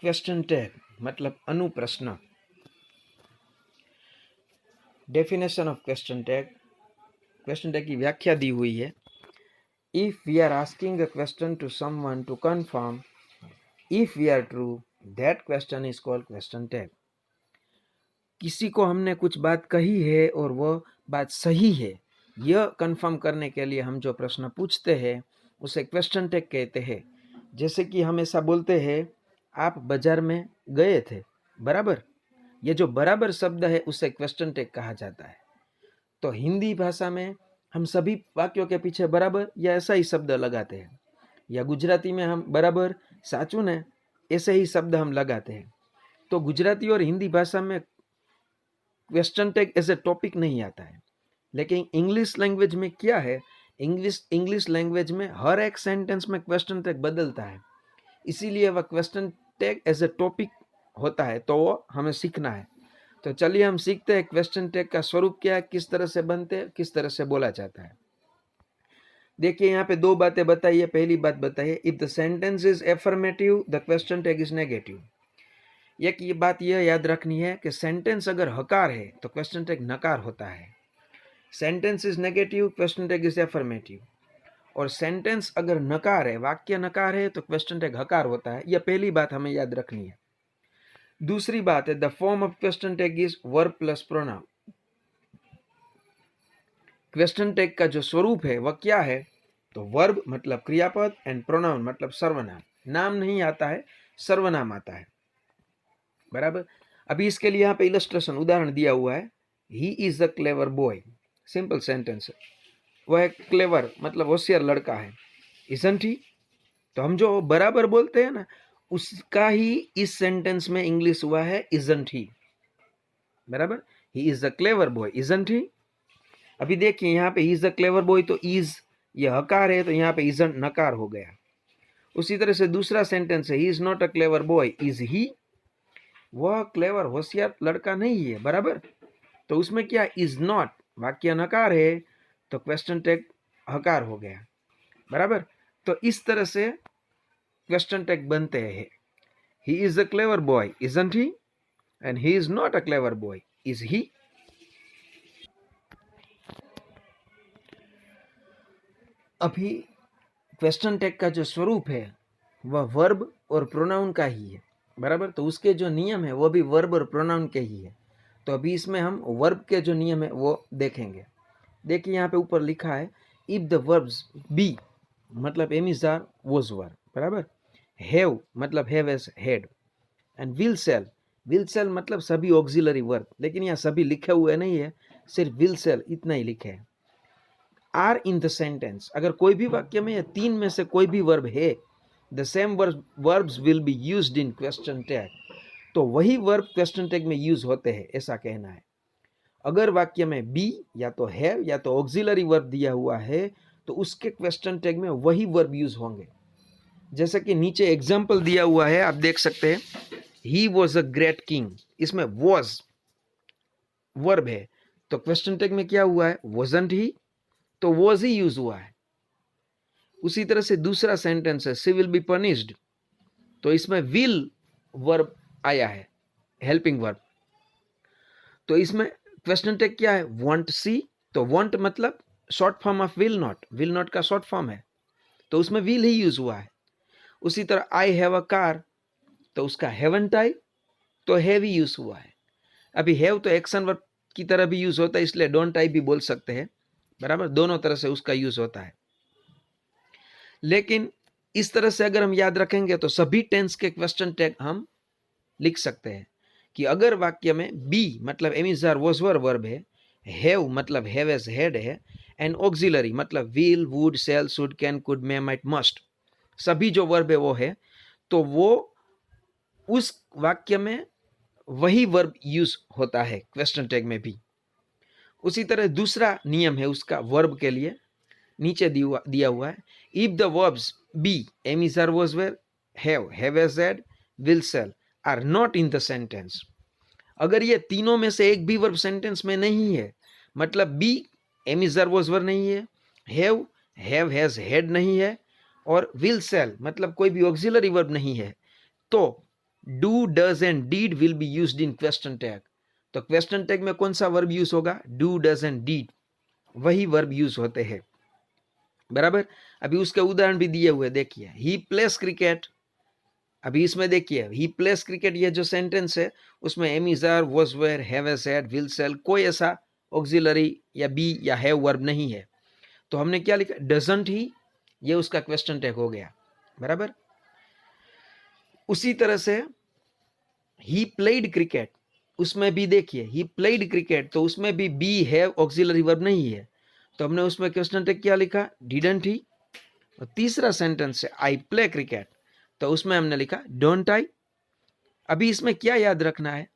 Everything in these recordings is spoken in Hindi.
क्वेश्चन टैग मतलब अनुप्रश्न। डेफिनेशन ऑफ क्वेश्चन टैग की व्याख्या दी हुई है। If we are asking a question to someone to confirm if we are true, that question is called question tag. किसी को हमने कुछ बात कही है और वह बात सही है, यह कंफर्म करने के लिए हम जो प्रश्न पूछते हैं उसे क्वेश्चन टैग कहते हैं। जैसे कि हम ऐसा बोलते हैं, आप बाजार में गए थे, बराबर। ये जो बराबर शब्द है उसे क्वेश्चन टैग कहा जाता है। तो हिंदी भाषा में हम सभी वाक्यों के पीछे बराबर या ऐसा ही शब्द लगाते हैं, या गुजराती में हम बराबर साचू ने ऐसे ही शब्द हम लगाते हैं। तो गुजराती और हिंदी भाषा में question tag as a topic नहीं आता है। लेकिन इंग्लिश लैंग्वेज में क्या है, इंग्लिश लैंग्वेज में हर एक सेंटेंस में क्वेश्चन टैग बदलता है, इसीलिए वह question tag as a topic होता है। तो वो हमें सीखना है। तो चलिए हम सीखते हैं क्वेश्चन टैग का स्वरूप क्या है, किस तरह से बनते हैं, किस तरह से बोला जाता है। देखिए यहाँ पे दो बातें बताइए। पहली बात बताइए, if the sentence is affirmative the question tag is negative. एक ये बात यह याद रखनी है कि सेंटेंस अगर हकार है तो क्वेश्चन टैग नकार होता है। Sentence is negative, question tag is affirmative. और सेंटेंस अगर नकार है, वाक्य नकार है, तो क्वेश्चन टैग हकार होता है। यह पहली बात हमें याद रखनी है। दूसरी बात है, the form of question tag is verb plus pronoun. Question tag का जो स्वरूप है वह क्या है, तो वर्ब मतलब क्रियापद एंड प्रोनाउन मतलब सर्वनाम। नाम नहीं आता है, सर्वनाम आता है, बराबर। अभी इसके लिए यहाँ पे इलस्ट्रेशन उदाहरण दिया हुआ है। He is a clever boy, simple sentence है। वह क्लेवर मतलब होशियार लड़का है। इजंट ही, तो हम जो बराबर बोलते हैं ना, उसका ही इस सेंटेंस में इंग्लिश हुआ है इजंट ही, बराबर। He is a clever boy, isn't he. अभी देखिए यहाँ पे he is a clever boy, तो इज ये हकार है, तो यहाँ पे इजंट नकार हो गया। उसी तरह से दूसरा सेंटेंस है, he is not a clever boy, is he. वह क्लेवर होशियार लड़का नहीं है, बराबर। तो उसमें क्या, इज नॉट, वाक्य नकार है, तो क्वेश्चन टैग हकार हो गया, बराबर। तो इस तरह से क्वेश्चन टैग बनते हैं। He is a clever boy, isn't he, and he is not a clever boy, is he. अभी क्वेश्चन टैग का जो स्वरूप है वह वर्ब और प्रोनाउन का ही है, बराबर। तो उसके जो नियम है वो भी वर्ब और प्रोनाउन के ही है। तो अभी इसमें हम वर्ब के जो नियम है वो देखेंगे। देखिए यहाँ पे ऊपर लिखा है, इफ द वर्ब्स बी मतलब am is are was were, बराबर। हैव मतलब have as had, and will shall मतलब सभी ऑक्सिलरी वर्ब, लेकिन यहाँ सभी लिखे हुए नहीं है, सिर्फ विल सेल इतना ही लिखे है। आर इन द सेंटेंस, अगर कोई भी वाक्य में या तीन में से कोई भी वर्ब है, the same verbs will be used in question tag, तो वही वर्ब क्वेश्चन टैग में यूज होते हैं, ऐसा कहना है। अगर वाक्य में बी या तो है या तो ऑक्सिलरी वर्ब दिया हुआ है, तो उसके क्वेश्चन टैग में वही वर्ब यूज होंगे। जैसे कि नीचे एग्जाम्पल दिया हुआ है, आप देख सकते हैं, he was a great king, इसमें वॉज वर्ब है, तो क्वेश्चन टैग में क्या हुआ है, वॉजंट ही, तो वॉज ही यूज हुआ है। उसी तरह से दूसरा सेंटेंस है, शी विल बी पनिश्ड, तो इसमें विल वर्ब आया है, हेल्पिंग वर्ब। तो इसमें क्वेश्चन टैग क्या है, वांट सी, तो वांट मतलब short form of will not का शॉर्ट फॉर्म है, तो उसमें विल ही यूज हुआ है। उसी तरह आई हैव अ कार, तो उसका हैवंट आई, तो हैव ही यूज हुआ है। अभी हैव तो एक्शन वर्ब की तरह भी यूज होता है, इसलिए डोंट आई भी बोल सकते हैं, बराबर। दोनों तरह से उसका यूज होता है। लेकिन इस तरह से अगर हम याद रखेंगे तो सभी टेंस के क्वेश्चन टैग हम लिख सकते हैं कि अगर वाक्य में बी मतलब am is are was were verb है, हैव मतलब हैव एज हेड है, एंड ऑक्सिलरी मतलब will, would, shall, should, can, could, may, might, must, सभी जो वर्ब है वो है, तो वो उस वाक्य में वही वर्ब यूज होता है क्वेश्चन टैग में भी। उसी तरह दूसरा नियम है उसका वर्ब के लिए, नीचे दिया हुआ है, if the verbs be am is are was were, have as had, will, shall are not in the sentence, अगर ये तीनों में से एक भी वर्ब सेंटेंस में नहीं है, मतलब be am is are was were नहीं है, हैव हैज हेड नहीं है, और विल, शैल मतलब कोई भी ऑक्सिलरी वर्ब नहीं है, तो do, does and did will be used in question tag. तो क्वेश्चन टैग में कौन सा वर्ब यूज होगा? डू, डज एंड डीड, वही वर्ब यूज होते हैं। बराबर। अभी उसके उदाहरण भी दिए हुए देखिए, ही प्लेस क्रिकेट। अभी इसमें देखिए ही प्लेस क्रिकेट, ये जो सेंटेंस है उसमें am is are, was were, have has had, will shall, कोई ऐसा ऑक्सिलरी या बी या हैव वर्ब नहीं है। तो हमने क्या लिखा? डजंट ही, ये उसका क्वेश्चन टैग हो गया। बराबर। उसी तरह से ही प्लेड क्रिकेट, उसमें भी देखिए ही प्लेड क्रिकेट, तो उसमें भी बी हैव ऑक्सिलरी वर्ब नहीं है, तो हमने उसमें क्वेश्चन टैग क्या लिखा? Didn't he. और तीसरा सेंटेंस है आई प्ले क्रिकेट, तो उसमें हमने लिखा डोंट आई। अभी इसमें क्या याद रखना है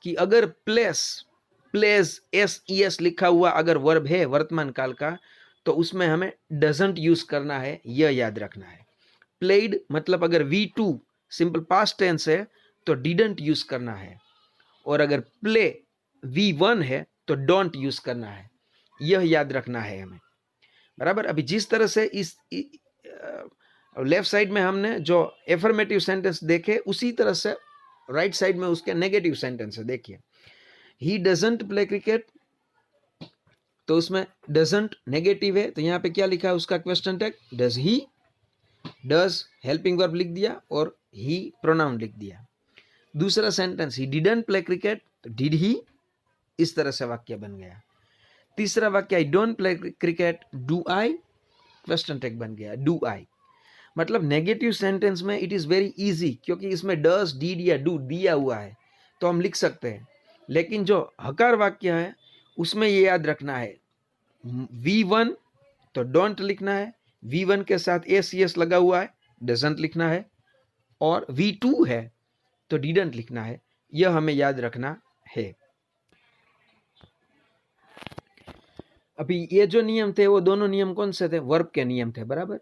कि अगर place, place S E S लिखा हुआ अगर वर्ब है वर्तमान काल का, तो उसमें हमें डजंट यूज करना है, यह याद रखना है। प्लेड मतलब अगर V2 सिंपल पास्ट टेंस है तो डिडंट यूज करना है, और अगर प्ले V1 है तो डोंट यूज करना है, यह याद रखना है हमें। बराबर। अभी जिस तरह से इस लेफ्ट साइड में हमने जो एफर्मेटिव सेंटेंस देखे, उसी तरह से राइट साइड में उसके नेगेटिव सेंटेंस है। देखिए ही डजंट प्ले क्रिकेट, तो उसमें डजंट नेगेटिव है, तो यहाँ पे क्या लिखा है उसका question tag? Does he. Does helping verb लिख दिया और ही प्रोनाउन लिख दिया। दूसरा sentence he didn't play cricket, तो डिड ही, इस तरह से वाक्य बन गया। तीसरा वाक्य I don't play cricket, do I, question tag बन गया डू आई। मतलब नेगेटिव सेंटेंस में इट इज वेरी इजी, क्योंकि इसमें डज, डीड या डू दिया हुआ है तो हम लिख सकते हैं। लेकिन जो हकार वाक्य है उसमें ये याद रखना है, V1 तो डोंट लिखना है, V1 के साथ एस लगा हुआ है, डजंट लिखना है, और V2 है तो डिडंट लिखना है, यह हमें याद रखना है। अभी ये जो नियम थे वो दोनों नियम कौन से थे? वर्ब के नियम थे। बराबर।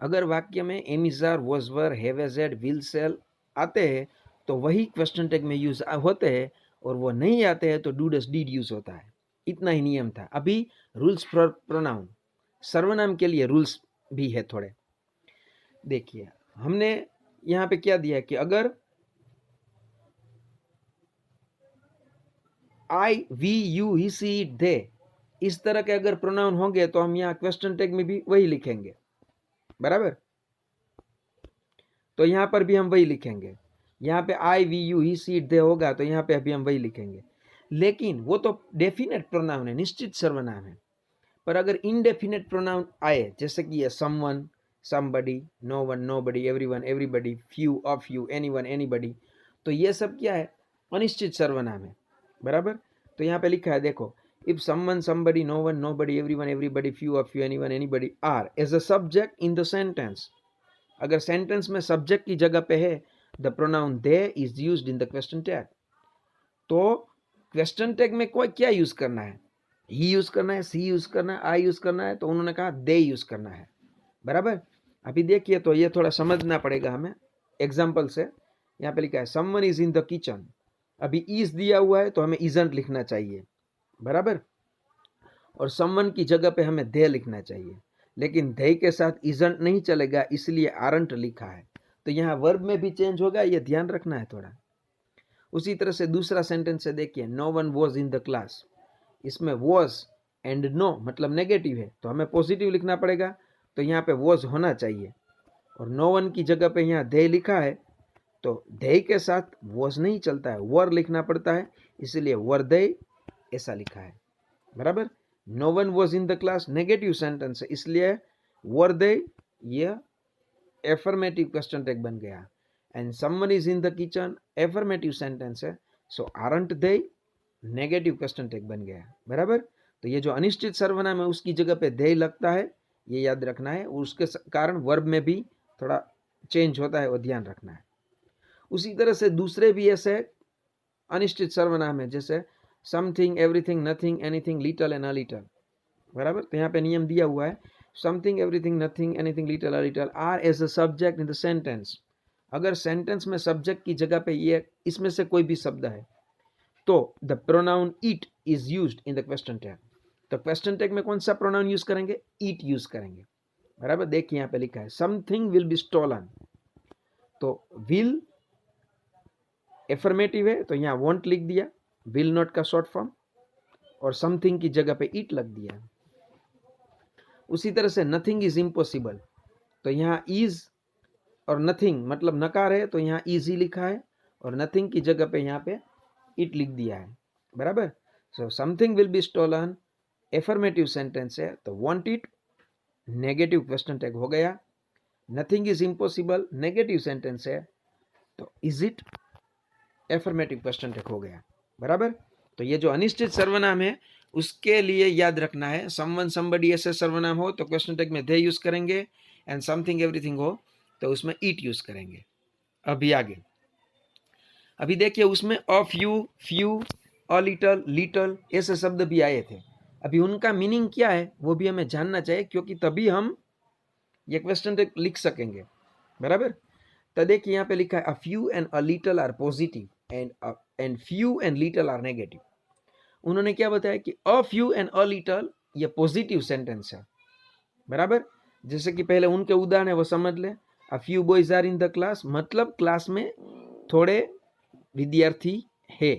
अगर वाक्य में am is are, was were, have has had, will shall आते हैं तो वही क्वेश्चन टैग में यूज होते हैं, और वो नहीं आते हैं तो डू, डज, डीड यूज होता है। इतना ही नियम था। अभी रूल्स फॉर प्रोनाउन, सर्वनाम के लिए रूल्स भी है थोड़े। देखिए हमने यहाँ पे क्या दिया कि अगर I, we, you, he, she, it, they, इस तरह के अगर प्रोनाउन होंगे तो हम यहाँ क्वेश्चन टैग में भी वही लिखेंगे। बराबर। तो यहाँ पर भी हम वही लिखेंगे। यहाँ पे I, we, you, he, she, it, they होगा तो यहाँ पे अभी हम वही लिखेंगे। लेकिन वो तो डेफिनेट प्रोनाउन है, निश्चित सर्वनाम है। पर अगर इनडेफिनेट प्रोनाउन आए, जैसे कि ये someone, somebody, no one, nobody, everyone, everybody, few, of you, anyone, anybody, तो ये सब क्या है? अनिश्चित सर्वनाम है। बराबर। तो यहाँ पे लिखा है देखो, if someone, somebody, no one, nobody, everyone, everybody, few, of you, anyone, anybody are as a subject in the sentence, अगर सेंटेंस में सब्जेक्ट की जगह पे है, the pronoun they is used in the question tag. तो क्वेश्चन टैग में कोई क्या यूज करना है? ही यूज करना है, सी यूज करना है, आई यूज करना है, तो उन्होंने कहा दे यूज करना है। बराबर। अभी देखिए तो ये थोड़ा समझना पड़ेगा हमें एग्जाम्पल से। यहाँ पे लिखा है someone is in the kitchen, अभी इज दिया हुआ है तो हमें इजंट लिखना चाहिए। बराबर। और समवन की जगह पे हमें दे लिखना चाहिए, लेकिन दे के साथ इजंट नहीं चलेगा, इसलिए आरंट लिखा है। तो यहाँ वर्ब में भी चेंज होगा, ये ध्यान रखना है थोड़ा। उसी तरह से दूसरा सेंटेंस से देखिए, no one was in the class, इसमें वॉज एंड नो मतलब नेगेटिव है तो हमें पॉजिटिव लिखना पड़ेगा, तो यहाँ पे वॉज होना चाहिए। और नो वन की जगह पे यहाँ दे लिखा है तो दे के साथ वॉज नहीं चलता है, वर लिखना पड़ता है, इसलिए वर दे ऐसा लिखा है। बराबर। No one was in the class negative sentence है, इसलिए वर दे यह एफर्मेटिव क्वेश्चन टैग बन गया। And someone is in the kitchen affirmative sentence है, सो आरंट दे नेगेटिव क्वेश्चन टैग बन गया। बराबर। तो ये जो अनिश्चित सर्वनाम है उसकी जगह पे दे लगता है, ये याद रखना है, और उसके कारण वर्ब में भी थोड़ा चेंज होता है, वो ध्यान रखना है। उसी तरह से दूसरे भी ऐसे अनिश्चित सर्वनाम है, जैसे something, everything, nothing, anything, little and a little. बराबर। तो यहाँ पे नियम दिया हुआ है, something, everything, nothing, anything, little, a little are as a subject in the sentence. अगर सेंटेंस में सब्जेक्ट की जगह पे ये इसमें से कोई भी शब्द है तो the pronoun it is used in the question tag. तो क्वेश्चन टैग में कौन सा प्रोनाउन यूज करेंगे? इट यूज करेंगे। बराबर। देखिए यहाँ पे लिखा है समथिंग विल बी स्टोलन, तो विल एफर्मेटिव है तो यहाँ वॉन्ट लिख दिया, विल नॉट का शॉर्ट फॉर्म, और समथिंग की जगह पे इट लग दिया। उसी तरह से नथिंग इज इम्पॉसिबल, तो यहाँ इज और नथिंग मतलब नकार है तो यहाँ इजी लिखा है, और नथिंग की जगह पे यहाँ पे इट लिख दिया है, बराबर। So something will be stolen, affirmative sentence है तो won't it, negative question tag हो गया। Nothing is impossible, negative sentence है तो is it, affirmative question tag हो गया, बराबर। तो ये जो अनिश्चित सर्वनाम है उसके लिए याद रखना है, समवन समबडी ऐसे सर्वनाम हो तो क्वेश्चन टैग में दे यूज करेंगे, एंड समथिंग एवरीथिंग हो तो उसमें ईट यूज करेंगे। अभी आगे, अभी देखिए उसमें a few, a little, little ऐसे शब्द भी आए थे। अभी उनका मीनिंग क्या है वो भी हमें जानना चाहिए, क्योंकि तभी हम ये क्वेश्चन टैग लिख सकेंगे, बराबर। तो देखिए यहाँ पे लिखा है a few and a little are positive and few and little are negative. उन्होंने क्या बताया कि a few and a little ये पॉजिटिव सेंटेंस है, बराबर। जैसे कि पहले उनके उदाहरण है वो समझ ले। A few boys are in the class, मतलब क्लास में थोड़े विद्यार्थी है,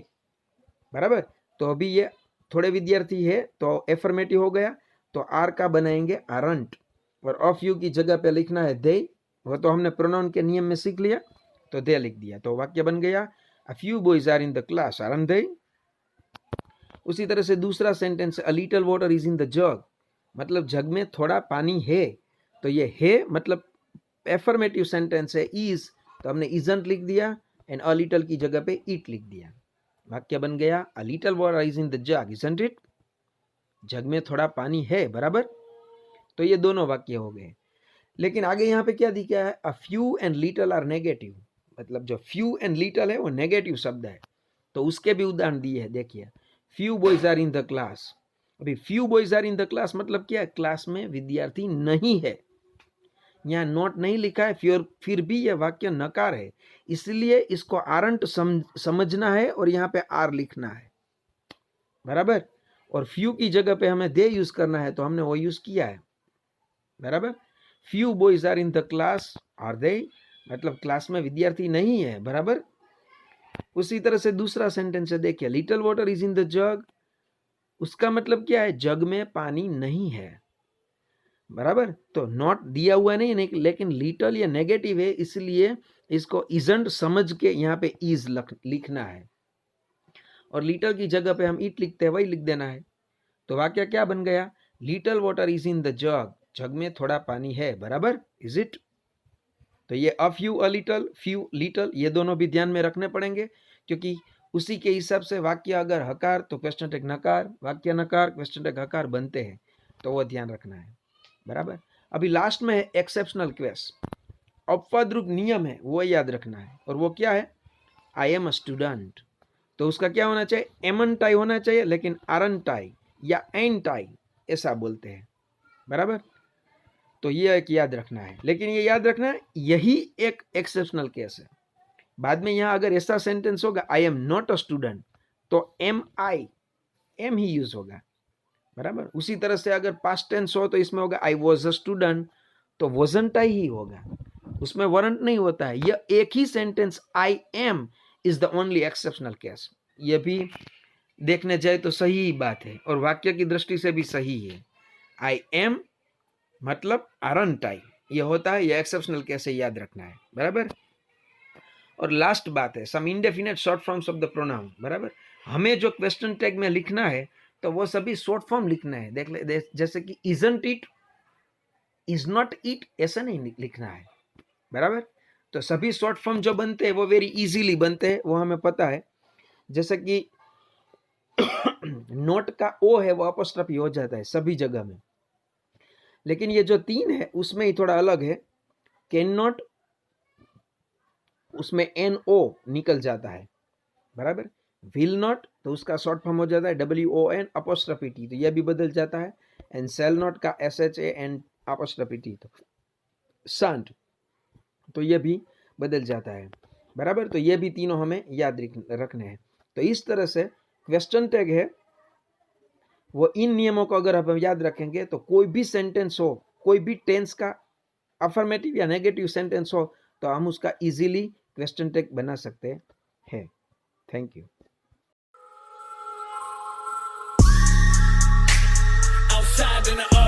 बराबर। तो अभी ये थोड़े विद्यार्थी है तो एफर्मेटिव हो गया, तो आर का बनाएंगे आरंट, और अ फ्यू की जगह पे लिखना है दे, वो तो हमने प्रोनाउन के नियम में सीख लिया, तो दे लिख दिया, तो वाक्य बन गया a few boys are in the class aren't they. उसी तरह से दूसरा sentence a little water is in the jug, मतलब जग में थोड़ा पानी है, तो ये है मतलब एफर्मेटिव सेंटेंस है, इज तो हमने इजंट लिख दिया, एंड अ लिटिल की जगह पे इट लिख दिया, वाक्य बन गया a little water is in the jug isn't it, jug में थोड़ा पानी है, बराबर। तो ये दोनों वाक्य हो गए। लेकिन आगे यहाँ पे क्या दिखा है, a few and little are negative, मतलब जो फ्यू एंड लिटल है वो नेगेटिव शब्द है, तो उसके भी उदाहरण दिए हैं। देखिए few boys are in the class, अभी few boys are in the class मतलब क्या है, क्लास में विद्यार्थी नहीं है, यहाँ नोट नहीं लिखा है, फिर भी यह वाक्य नकार है, इसलिए इसको आरंट समझना है और यहाँ पे आर लिखना है, बराबर। और फ्यू की जगह पे हमें दे यूज करना है तो हमने वो यूज किया है, बराबर। Few boys are in the class are they, मतलब क्लास में विद्यार्थी नहीं है, बराबर। उसी तरह से दूसरा सेंटेंस है, देखिए little water is in the जग, उसका मतलब क्या है, जग में पानी नहीं है, बराबर। तो नॉट दिया हुआ नहीं, लेकिन लिटल या नेगेटिव है, इसलिए इसको इजंट समझ के यहाँ पे इज लिखना है, और लिटल की जगह पे हम इट लिखते हैं वही लिख देना है। तो वाक्य क्या बन गया, little water is in the jug, jug में थोड़ा पानी है, बराबर, इज इट। तो ये अ फ्यू लिटल ये दोनों भी ध्यान में रखने पड़ेंगे, क्योंकि उसी के हिसाब से वाक्य अगर हकार तो क्वेश्चन टैग नकार, वाक्य नकार क्वेश्चन टैग हकार बनते हैं, तो वो ध्यान रखना है, बराबर। अभी लास्ट में है एक्सेप्शनल केस, अपवादरूप नियम है वो याद रखना है, और वो क्या है, आई एम अ स्टूडेंट, तो उसका क्या होना चाहिए, एमन टाई होना चाहिए, लेकिन आरन टाई या एन टाई ऐसा बोलते हैं, बराबर। तो ये एक याद रखना है, लेकिन ये याद रखना है यही एक एक्सेप्शनल केस है। बाद में यहाँ अगर ऐसा सेंटेंस होगा I am not a student, तो एम ही यूज होगा, बराबर। उसी तरह से अगर पास्ट टेंस हो तो इसमें होगा आई वॉज अ स्टूडेंट, तो वॉजंट आई ही होगा, उसमें वरंट नहीं होता है। यह एक ही sentence I am is the only exceptional case, ये भी देखने जाए तो सही बात है, और वाक्य की दृष्टि से भी सही है। आई एम मतलब आरंट आई, ये होता है, ये एक्सेप्शनल केस है, याद रखना है, बराबर। और लास्ट बात है some indefinite short forms of the pronoun, बराबर। हमें जो क्वेश्चन टैग में लिखना है तो वो सभी शॉर्ट फॉर्म लिखना है, देख ले, जैसे कि isn't it, is not it, ऐसा नहीं लिखना है, बराबर। तो सभी शॉर्ट फॉर्म जो बनते हैं वो वेरी इजीली बनते हैं, वो हमें पता है। जैसे कि नोट का ओ है वो अपॉस्ट्रोफी हो जाता है सभी जगह में, लेकिन ये जो तीन है उसमें ही थोड़ा अलग है। कैन नॉट, उसमें एन ओ निकल जाता है, बराबर। विल नॉट तो उसका शॉर्ट फॉर्म हो जाता है WON अपॉस्ट्रोफी टी, तो यह भी बदल जाता है। एंड सेल नॉट का SHAN अपॉस्ट्रोफी टी, तो शांट, तो यह भी बदल जाता है, बराबर। तो ये भी तीनों हमें याद रखने हैं। तो इस तरह से क्वेश्चन टैग है वो इन नियमों को अगर हम याद रखेंगे तो कोई भी सेंटेंस हो, कोई भी टेंस का अफर्मेटिव या नेगेटिव सेंटेंस हो, तो हम उसका इजीली क्वेश्चन टैग बना सकते हैं। Thank you. Outside in the